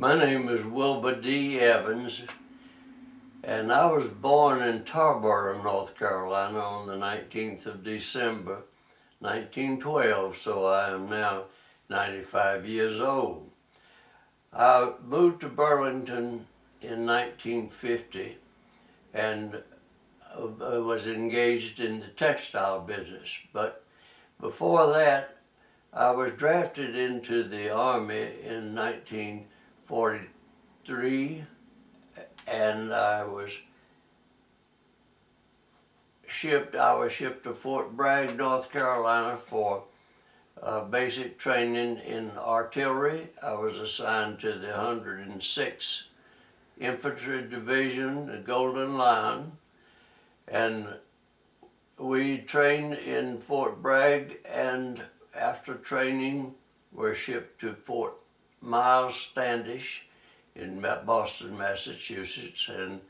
My name is Wilbur Evans, and I was born in Tarboro, North Carolina on the 19th of December, 1912, so I am now 95 years old. I moved to Burlington in 1950 and was engaged in the textile business. But before that, I was drafted into the Army in 1943, and I was shipped to Fort Bragg, North Carolina for basic training in artillery. I was assigned to the 106th Infantry Division, the Golden Line, and we trained in Fort Bragg, and after training were shipped to Fort Miles Standish in Boston, Massachusetts, and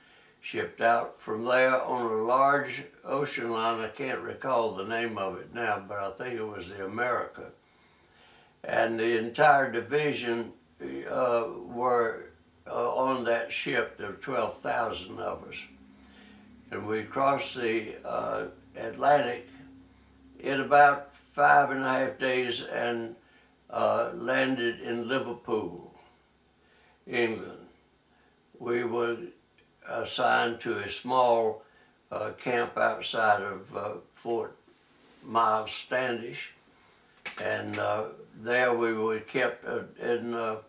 shipped out from there on a large ocean line. I can't recall the name of it now, but I think it was the America. And the entire division were on that ship. There were 12,000 of us. And we crossed the Atlantic in about 5.5 days and landed in Liverpool, England. We were assigned to a small camp outside of Fort Miles Standish, and there we were kept well,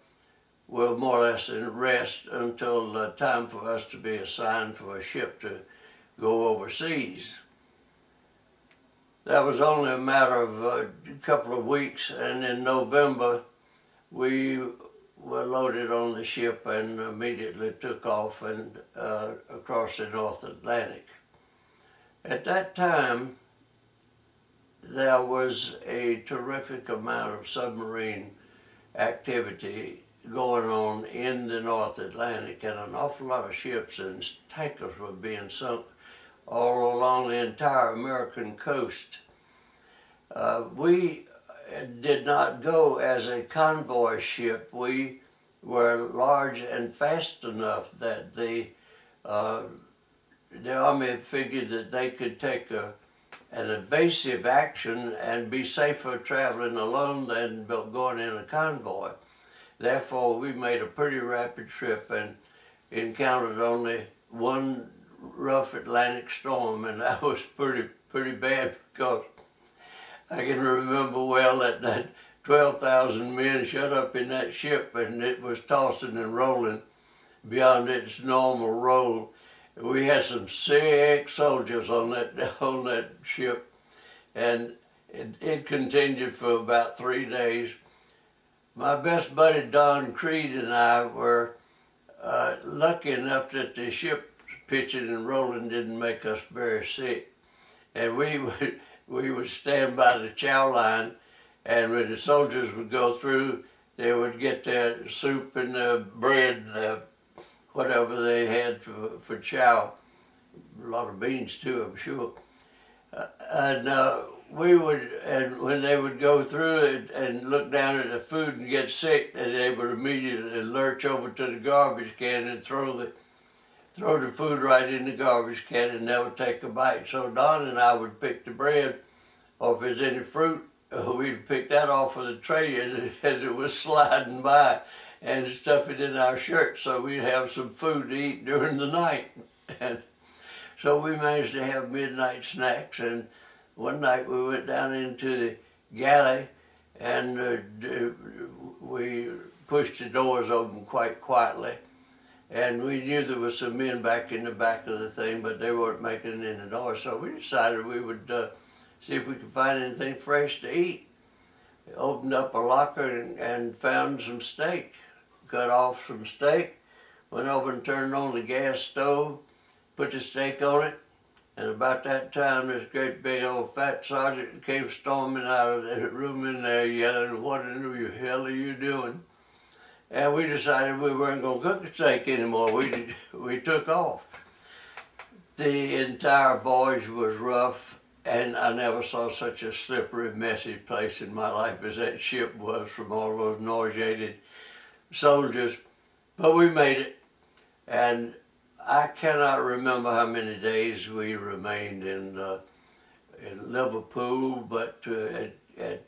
more or less in rest until time for us to be assigned for a ship to go overseas. That was only a matter of a couple of weeks, and in November we were loaded on the ship and immediately took off and across the North Atlantic. At that time, there was a terrific amount of submarine activity going on in the North Atlantic, and an awful lot of ships and tankers were being sunk all along the entire American coast. We did not go as a convoy ship. We were large and fast enough that the Army figured that they could take an evasive action and be safer traveling alone than going in a convoy. Therefore, we made a pretty rapid trip and encountered only one rough Atlantic storm, and that was pretty bad, because I can remember well that 12,000 men shut up in that ship, and it was tossing and rolling beyond its normal roll. We had some sick soldiers on that ship, and it continued for about 3 days. My best buddy Don Creed and I were lucky enough that the ship pitching and rolling didn't make us very sick, and we would stand by the chow line, and when the soldiers would go through, they would get their soup and bread and whatever they had for chow. A lot of beans too, I'm sure. And when they would go through it and look down at the food and get sick, they would immediately lurch over to the garbage can and throw the food right in the garbage can and never take a bite. So Don and I would pick the bread, or if there's any fruit, we'd pick that off of the tray as it was sliding by, and stuff it in our shirts so we'd have some food to eat during the night. And so we managed to have midnight snacks, and one night we went down into the galley, and we pushed the doors open quite quietly. And we knew there was some men back in the back of the thing, but they weren't making any noise. So we decided we would see if we could find anything fresh to eat. We opened up a locker and found some steak. Cut off some steak, went over and turned on the gas stove, put the steak on it, and about that time this great big old fat sergeant came storming out of the room in there yelling, "What in the hell are you doing?" And we decided we weren't going to cook the steak anymore. We took off. The entire voyage was rough, and I never saw such a slippery, messy place in my life as that ship was, from all those nauseated soldiers. But we made it, and I cannot remember how many days we remained in Liverpool, but at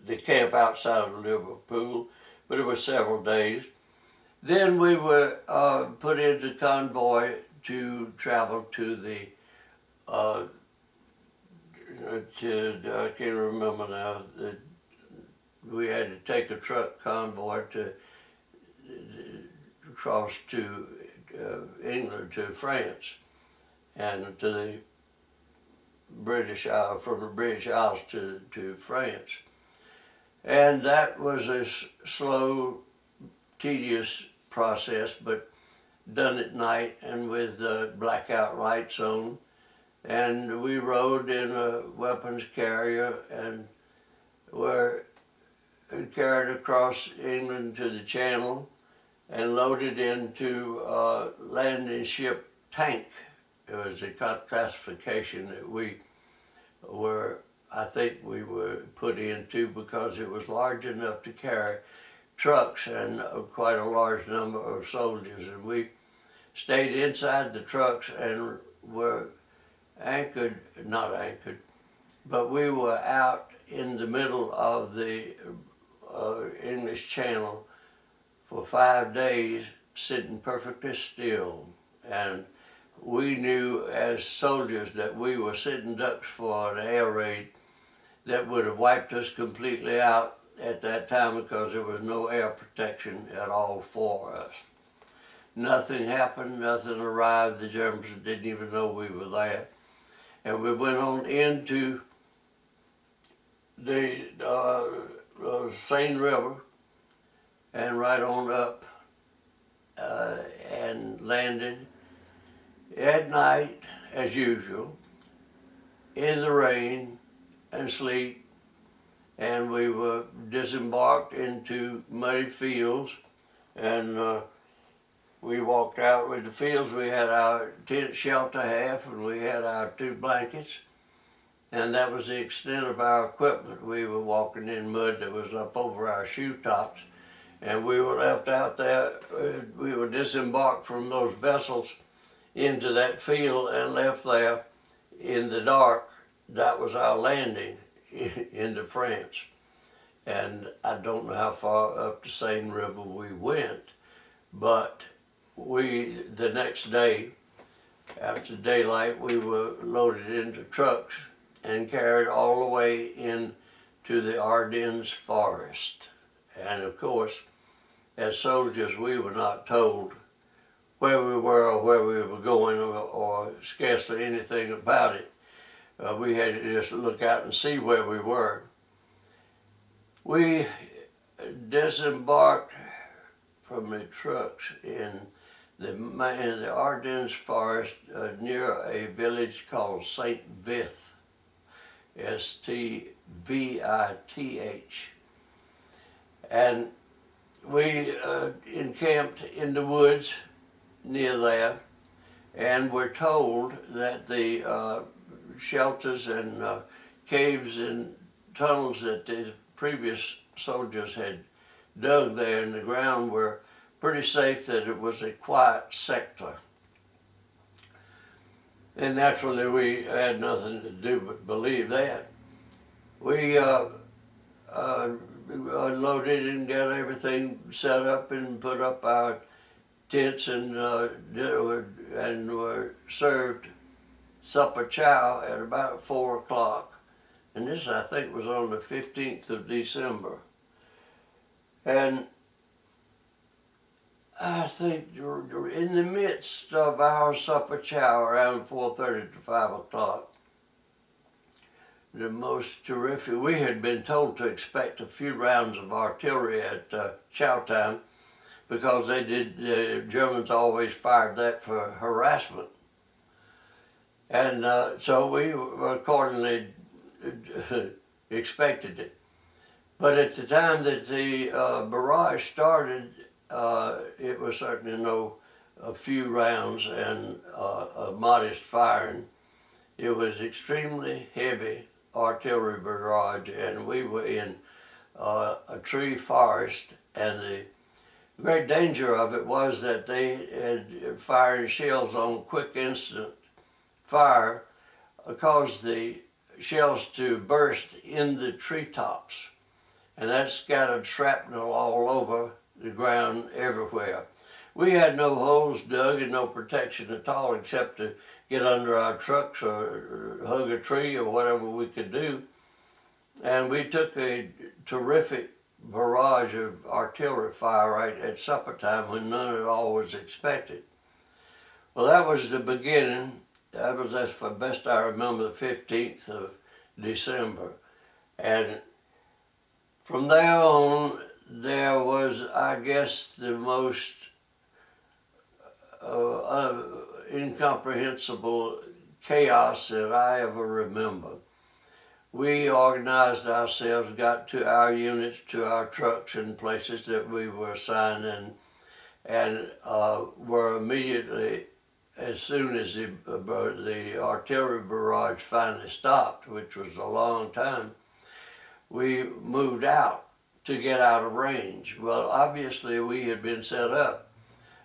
the camp outside of Liverpool, but it was several days. Then we were put into convoy to travel to the, I can't remember now, we had to take a truck convoy to cross to England, to France, and to the British Isle, from the British Isles to France. And that was a slow, tedious process, but done at night and with blackout lights on. And we rode in a weapons carrier and were carried across England to the Channel and loaded into a landing ship tank. It was a classification that we were, I think we were put into because it was large enough to carry trucks and quite a large number of soldiers. And we stayed inside the trucks and were anchored, not anchored, but we were out in the middle of the English Channel for 5 days, sitting perfectly still. And we knew as soldiers that we were sitting ducks for an air raid that would have wiped us completely out at that time because there was no air protection at all for us. Nothing happened, nothing arrived, the Germans didn't even know we were there. And we went on into the Seine River and right on up and landed at night, as usual, in the rain and sleet, and we were disembarked into muddy fields, and we walked out with the fields. We had our tent shelter half, and we had our 2 blankets, and that was the extent of our equipment. We were walking in mud that was up over our shoe tops, and we were left out there. We were disembarked from those vessels into that field and left there in the dark. That was our landing into France. And I don't know how far up the Seine River we went, but the next day, after daylight, we were loaded into trucks and carried all the way into the Ardennes forest. And of course, as soldiers, we were not told where we were or where we were going or scarcely anything about it. We had to just look out and see where we were. We disembarked from the trucks in the Ardennes forest near a village called St. Vith, S-T-V-I-T-H. And we encamped in the woods near there, and were told that the shelters and caves and tunnels that the previous soldiers had dug there in the ground were pretty safe, that it was a quiet sector. And naturally we had nothing to do but believe that. We loaded and got everything set up and put up our tents and were served supper chow at about 4 o'clock. And this, I think, was on the 15th of December. And I think in the midst of our supper chow around 4:30 to 5 o'clock, the most terrific, we had been told to expect a few rounds of artillery at chow time, because the Germans always fired that for harassment. And so we accordingly expected it. But at the time that the barrage started, it was certainly a few rounds and a modest firing. It was extremely heavy artillery barrage, and we were in a tree forest, and great danger of it was that they had firing shells on quick instant fire caused the shells to burst in the treetops, and that scattered shrapnel all over the ground everywhere. We had no holes dug and no protection at all except to get under our trucks or hug a tree or whatever we could do. And we took a terrific barrage of artillery fire right at supper time when none at all was expected. Well, that was the beginning. That was, as for best I remember, the 15th of December. And from there on, there was, I guess, the most incomprehensible chaos that I ever remember. We organized ourselves, got to our units, to our trucks and places that we were assigned, and were immediately, as soon as the artillery barrage finally stopped, which was a long time, we moved out to get out of range. Well, obviously we had been set up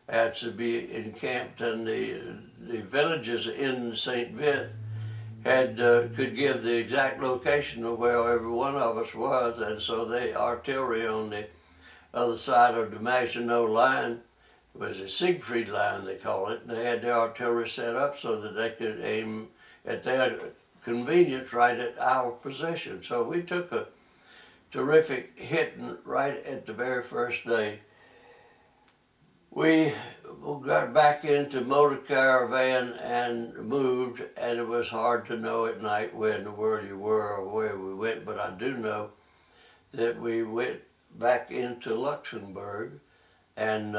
to be encamped, and the villages in St. Vith had could give the exact location of where every one of us was, and so the artillery on the other side of the Maginot line was a Siegfried line, they call it. They had the artillery set up so that they could aim at their convenience right at our position. So we took a terrific hitting right at the very first day. We got back into motor caravan and moved, and it was hard to know at night where in the world you were or where we went, but I do know that we went back into Luxembourg and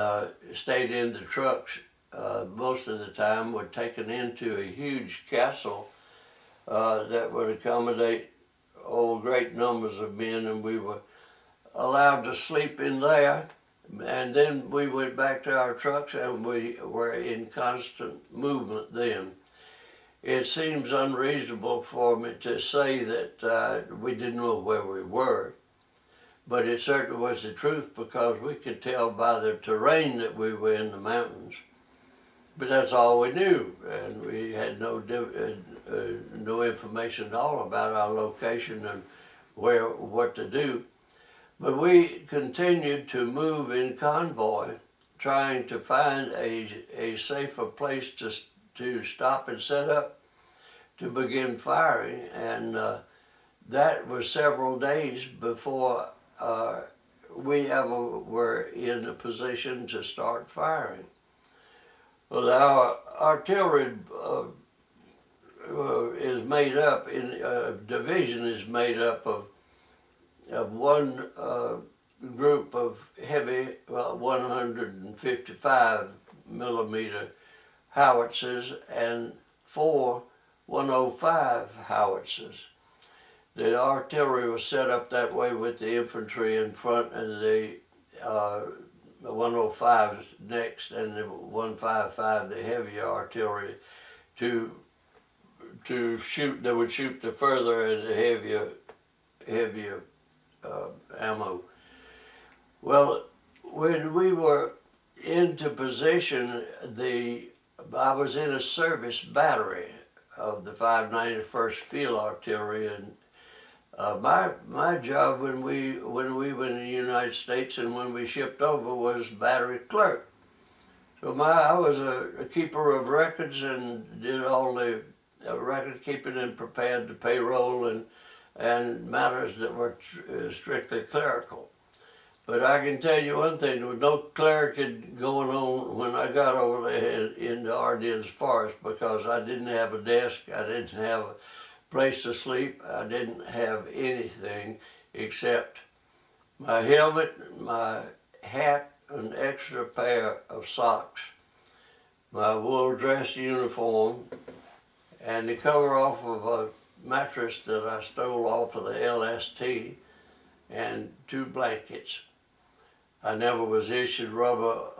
stayed in the trucks most of the time. Were taken into a huge castle that would accommodate great numbers of men, and we were allowed to sleep in there. And then we went back to our trucks, and we were in constant movement then. It seems unreasonable for me to say that we didn't know where we were, but it certainly was the truth, because we could tell by the terrain that we were in the mountains. But that's all we knew, and we had no information at all about our location and what to do. But we continued to move in convoy, trying to find a safer place to stop and set up to begin firing, and that was several days before we ever were in a position to start firing. Well, our artillery is made up, division is made up of one group of heavy 155 millimeter howitzers and 4 105 howitzers. The artillery was set up that way with the infantry in front and the 105s next, and the 155, the heavier artillery, to shoot. They would shoot the further and the heavier ammo. Well, when we were into position, I was in a service battery of the 591st Field Artillery, and my job when we were in the United States and when we shipped over was battery clerk. So I was a keeper of records and did all the record keeping and prepared the payroll and matters that were strictly clerical. But I can tell you one thing, there was no cleric going on when I got over there in the Ardennes forest, because I didn't have a desk, I didn't have a place to sleep, I didn't have anything except my helmet, my hat, an extra pair of socks, my wool dress uniform, and the cover off of a mattress that I stole off of the LST, and 2 blankets. I never was issued rubber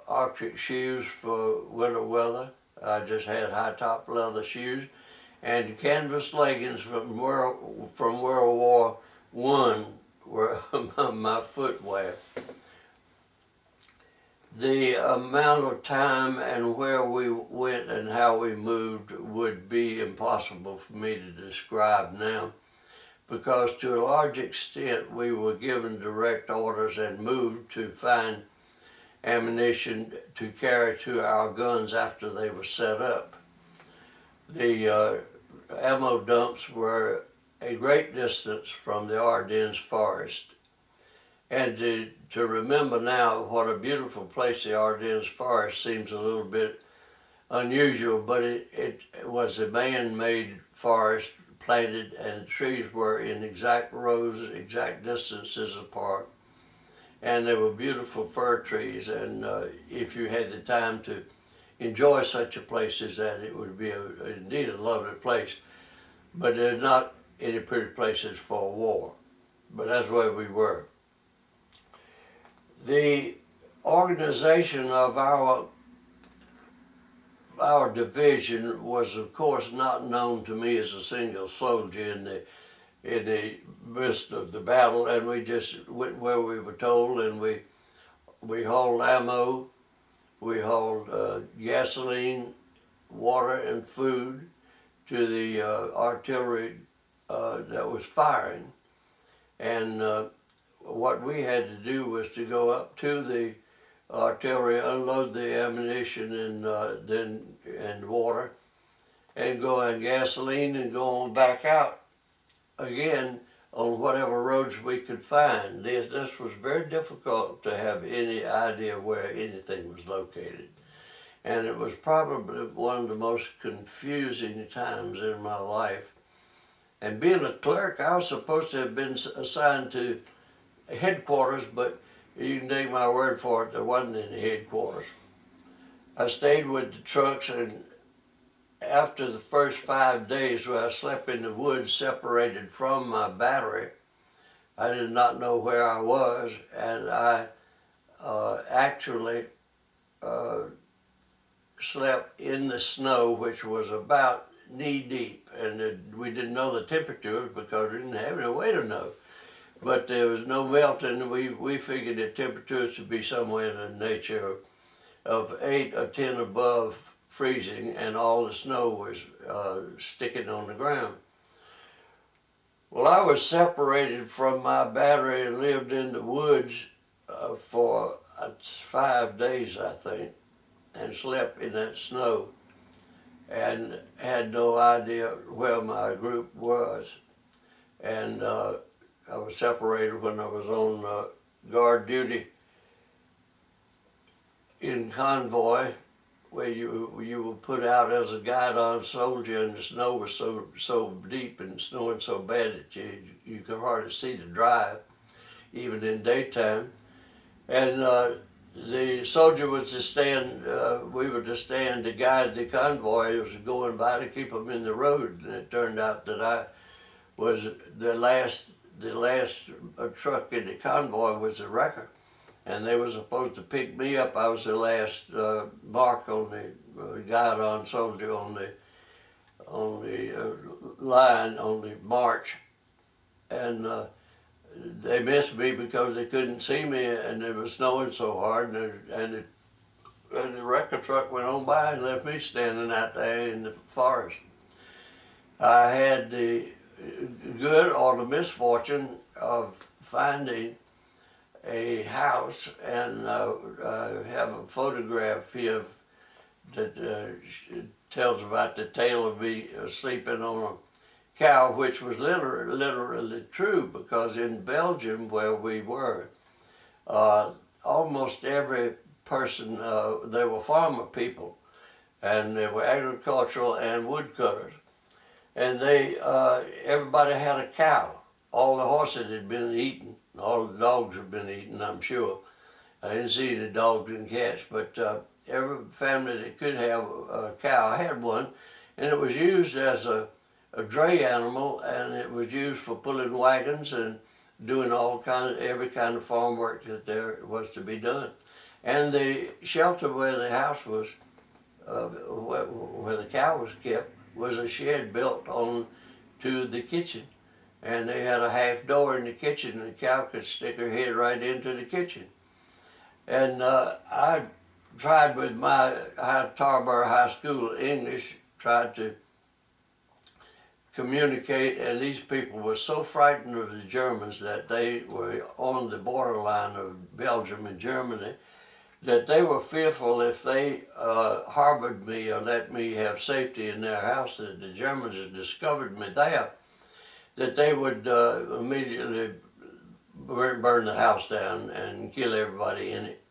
Arctic shoes for winter weather. I just had high-top leather shoes and canvas leggings from World War I were my footwear. The amount of time and where we went and how we moved would be impossible for me to describe now, because to a large extent we were given direct orders and moved to find ammunition to carry to our guns after they were set up. The ammo dumps were a great distance from the Ardennes forest. And to remember now what a beautiful place the Ardennes forest seems a little bit unusual, but it was a man-made forest planted, and the trees were in exact rows, exact distances apart. And they were beautiful fir trees, and if you had the time to enjoy such a place as that, it would be indeed a lovely place. But there's not any pretty places for war, but that's where we were. The organization of our division was, of course, not known to me as a single soldier in the midst of the battle, and we just went where we were told, and we hauled ammo, we hauled gasoline, water, and food to the artillery that was firing, and what we had to do was to go up to the artillery, unload the ammunition and water, and go on gasoline and go on back out again on whatever roads we could find. This was very difficult to have any idea where anything was located. And it was probably one of the most confusing times in my life. And being a clerk, I was supposed to have been assigned to headquarters, but you can take my word for it, there wasn't any headquarters. I stayed with the trucks, and after the first 5 days where I slept in the woods separated from my battery, I did not know where I was, and I actually slept in the snow, which was about knee deep, and we didn't know the temperatures because we didn't have any way to know. But there was no melting. We figured the temperatures to be somewhere in the nature of 8 or 10 above freezing, and all the snow was sticking on the ground. Well, I was separated from my battery and lived in the woods for 5 days, I think, and slept in that snow and had no idea where my group was. And I was separated when I was on guard duty in convoy, where you were put out as a guidon soldier, and the snow was so deep and snowing so bad that you could hardly see to drive, even in daytime. And the soldier was to stand, we were to stand to guide the convoy. It was going by to keep them in the road, and it turned out that I was the last truck in the convoy was a wrecker, and they were supposed to pick me up. I was the last mark on the guidon soldier on the line, on the march, and they missed me because they couldn't see me, and it was snowing so hard, and the wrecker truck went on by and left me standing out there in the forest. I had the good or the misfortune of finding a house, and I have a photograph here that tells about the tale of me sleeping on a cow, which was literally true, because in Belgium, where we were, almost every person, they were farmer people, and they were agricultural and woodcutters. And everybody had a cow. All the horses had been eaten. All the dogs had been eaten, I'm sure. I didn't see any dogs and cats, but every family that could have a cow had one, and it was used as a dray animal, and it was used for pulling wagons and doing every kind of farm work that there was to be done. And the shelter where the house was, where the cow was kept, was a shed built on to the kitchen, and they had a half door in the kitchen, and the cow could stick her head right into the kitchen. And I tried with my Tarboro High School English, tried to communicate, and these people were so frightened of the Germans that they were on the borderline of Belgium and Germany, that they were fearful if they harbored me or let me have safety in their house, that the Germans had discovered me there, that they would immediately burn the house down and kill everybody in it.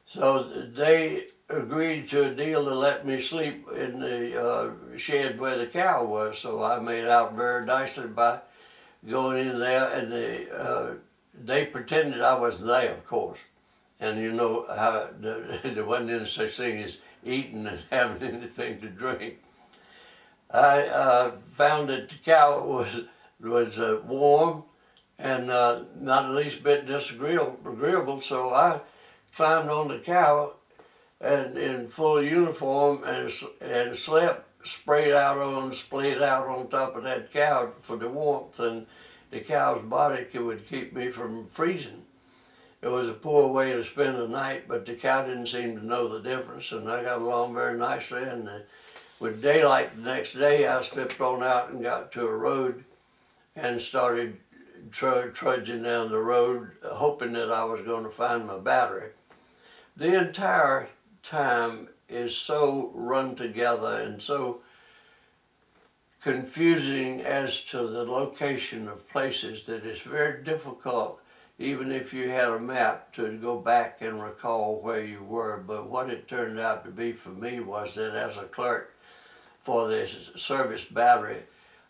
So they agreed to a deal to let me sleep in the shed where the cow was. So I made out very nicely by going in there, and they pretended I wasn't there, of course. And you know how there wasn't any such thing as eating and having anything to drink. I found that the cow was warm and not the least bit disagreeable, so I climbed on the cow and in full uniform and slept splayed out on top of that cow for the warmth, and the cow's body would keep me from freezing. It was a poor way to spend the night, but the cow didn't seem to know the difference, and I got along very nicely. And with daylight the next day, I slipped on out and got to a road and started trudging down the road, hoping that I was going to find my battery. The entire time is so run together and so confusing as to the location of places that it's very difficult, even if you had a map, to go back and recall where you were. But what it turned out to be for me was that as a clerk for the service battery,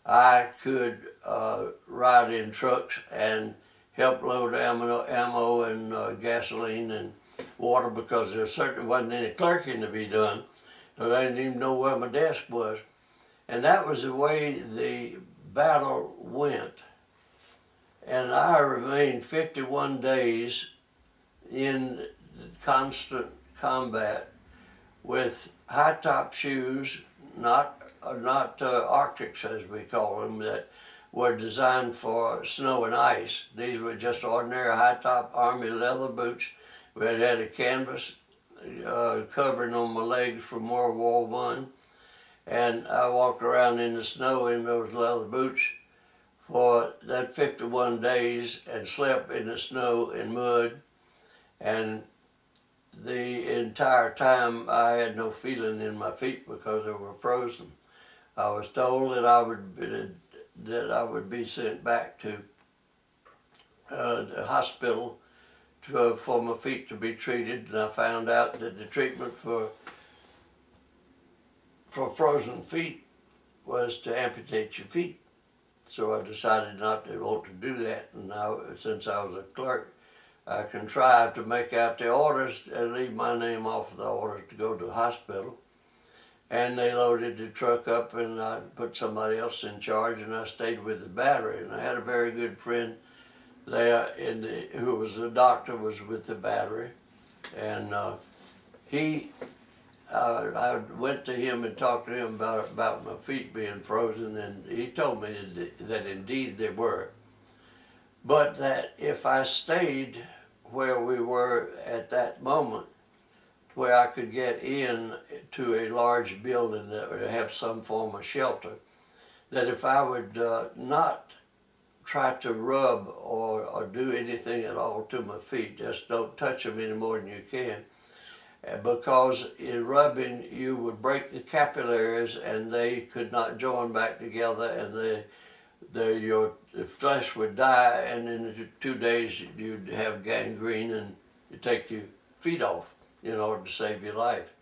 I could ride in trucks and help load ammo and gasoline and water, because there certainly wasn't any clerking to be done. So I didn't even know where my desk was. And that was the way the battle went. And I remained 51 days in constant combat with high-top shoes, not Arctics as we call them, that were designed for snow and ice. These were just ordinary high-top Army leather boots. We had a canvas covering on my legs from World War I, and I walked around in the snow in those leather boots for that 51 days and slept in the snow and mud. And the entire time I had no feeling in my feet because they were frozen. I was told that I would be sent back to the hospital for my feet to be treated, and I found out that the treatment for frozen feet was to amputate your feet. So I decided not to want to do that, and now, since I was a clerk, I contrived to make out the orders and leave my name off of the orders to go to the hospital. And they loaded the truck up, and I put somebody else in charge, and I stayed with the battery. And I had a very good friend there who was a doctor, was with the battery, and I went to him and talked to him about my feet being frozen, and he told me that indeed they were, but that if I stayed where we were at that moment, where I could get in to a large building that would have some form of shelter, that if I would not try to rub or do anything at all to my feet, just don't touch them any more than you can, because in rubbing you would break the capillaries and they could not join back together, and your flesh would die, and in 2 days you'd have gangrene and you'd take your feet off in order to save your life.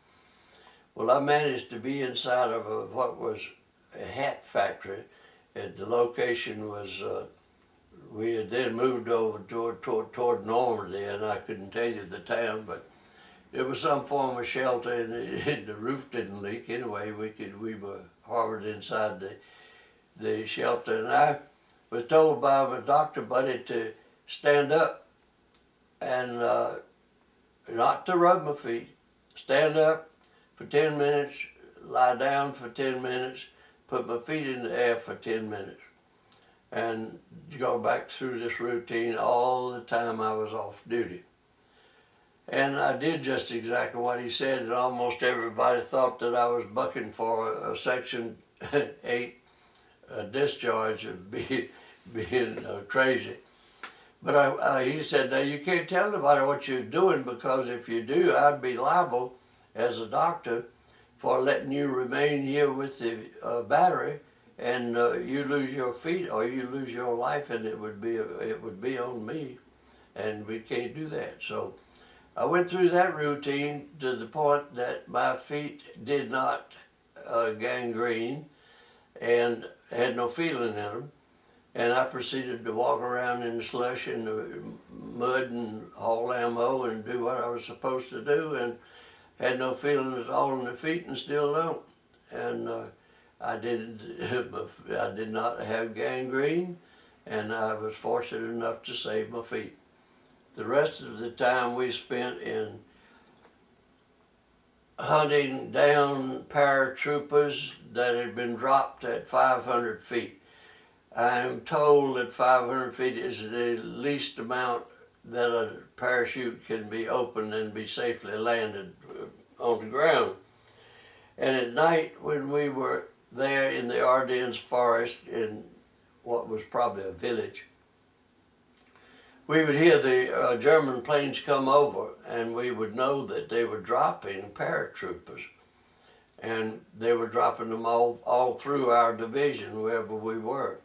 Well, I managed to be inside of what was a hat factory. The location was, we had then moved over toward Normandy, and I couldn't tell you the town, but it was some form of shelter, and the roof didn't leak. Anyway, we were harbored inside the shelter, and I was told by my doctor buddy to stand up and not to rub my feet. Stand up for 10 minutes, lie down for 10 minutes, put my feet in the air for 10 minutes, and go back through this routine all the time I was off duty. And I did just exactly what he said, and almost everybody thought that I was bucking for a Section 8 discharge of being crazy. But he said, now you can't tell nobody what you're doing, because if you do, I'd be liable as a doctor for letting you remain here with the battery, and you lose your feet or you lose your life, and it would be on me, and we can't do that. So I went through that routine to the point that my feet did not gangrene and had no feeling in them. And I proceeded to walk around in the slush and the mud and haul ammo and do what I was supposed to do, and had no feeling at all in the feet, and still don't. And I did not have gangrene, and I was fortunate enough to save my feet. The rest of the time we spent in hunting down paratroopers that had been dropped at 500 feet. I am told that 500 feet is the least amount that a parachute can be opened and be safely landed on the ground. And at night, when we were there in the Ardennes forest in what was probably a village, we would hear the German planes come over, and we would know that they were dropping paratroopers. And they were dropping them all through our division, wherever we were.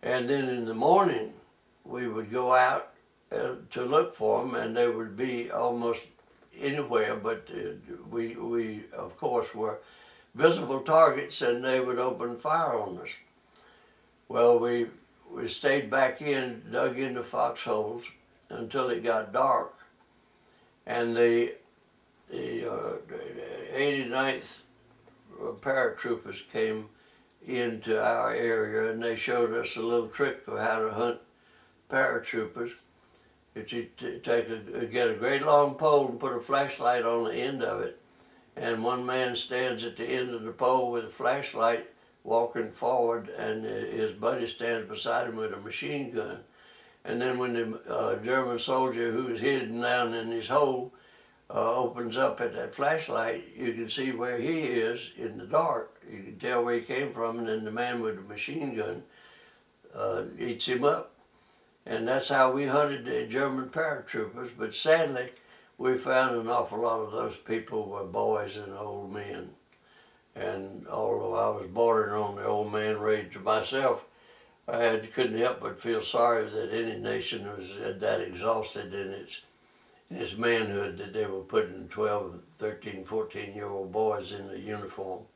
And then in the morning, we would go out to look for them, and they would be almost anywhere, but we of course were visible targets, and they would open fire on us. Well, we stayed back in, dug into foxholes until it got dark, and the 89th paratroopers came into our area, and they showed us a little trick of how to hunt paratroopers. If you get a great long pole and put a flashlight on the end of it, and one man stands at the end of the pole with a flashlight walking forward, and his buddy stands beside him with a machine gun. And then when the German soldier who is hidden down in his hole opens up at that flashlight, you can see where he is in the dark. You can tell where he came from, and then the man with the machine gun eats him up. And that's how we hunted the German paratroopers. But sadly, we found an awful lot of those people were boys and old men. And although I was bordering on the old man rage myself, I couldn't help but feel sorry that any nation was that exhausted in its manhood that they were putting 12, 13, 14-year-old boys in the uniform.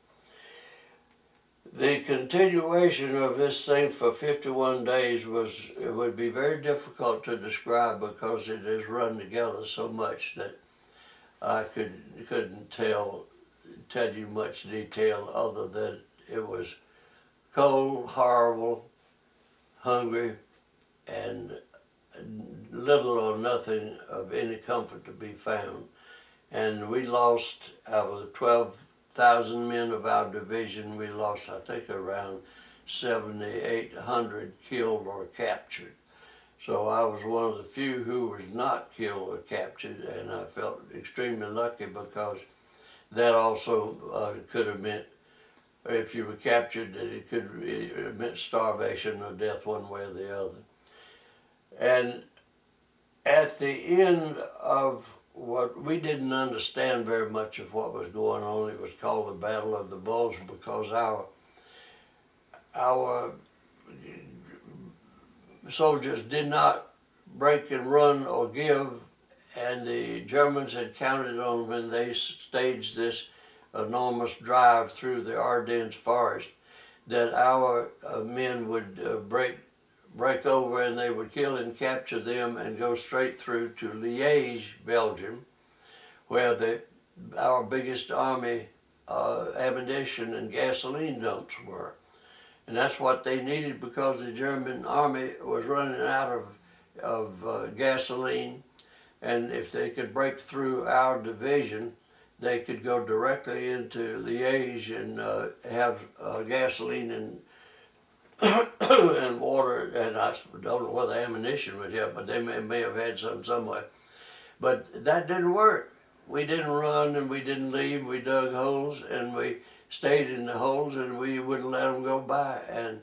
The continuation of this thing for 51 days would be very difficult to describe, because it has run together so much that I couldn't tell you much detail, other than it was cold, horrible, hungry, and little or nothing of any comfort to be found. And we lost, out of the 12,000 men of our division, we lost, I think, around 7,800 killed or captured. So I was one of the few who was not killed or captured, and I felt extremely lucky, because that also could have meant, if you were captured, that it meant starvation or death one way or the other. And at the end of what we didn't understand very much of what was going on, it was called the Battle of the Bulge, because our soldiers did not break and run or give, and the Germans had counted on, when they staged this enormous drive through the Ardennes forest, that our men would break over, and they would kill and capture them and go straight through to Liège, Belgium, where our biggest army ammunition and gasoline dumps were. And that's what they needed, because the German army was running out of gasoline, and if they could break through our division, they could go directly into Liège and have gasoline and and water, and I don't know whether ammunition would help, but they may have had some somewhere. But that didn't work. We didn't run and we didn't leave. We dug holes and we stayed in the holes and we wouldn't let them go by. And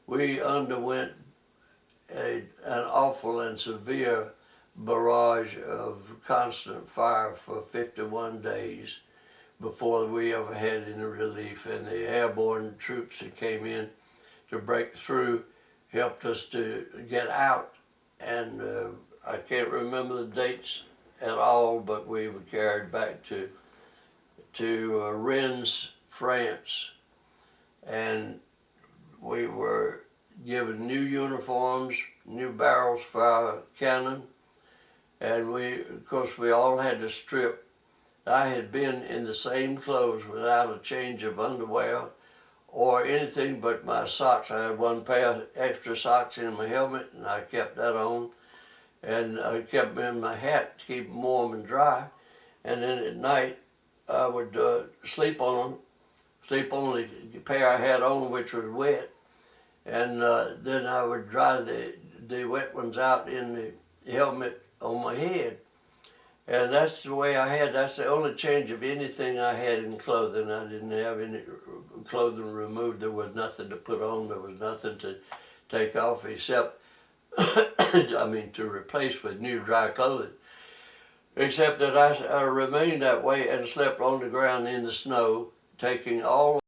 we underwent an awful and severe barrage of constant fire for 51 days before we ever had any relief. And the airborne troops that came in to break through helped us to get out. And I can't remember the dates at all, but we were carried back to Rennes, France, and we were given new uniforms, new barrels for our cannon, and of course we all had to strip. I had been in the same clothes without a change of underwear or anything but my socks. I had one pair of extra socks in my helmet, and I kept that on. And I kept them in my hat to keep them warm and dry. And then at night, I would sleep on the pair I had on, which was wet. And then I would dry the wet ones out in the helmet on my head. And that's the way that's the only change of anything I had in clothing. I didn't have any clothing removed. There was nothing to put on. There was nothing to take off except to replace with new dry clothing. Except that I remained that way and slept on the ground in the snow, taking all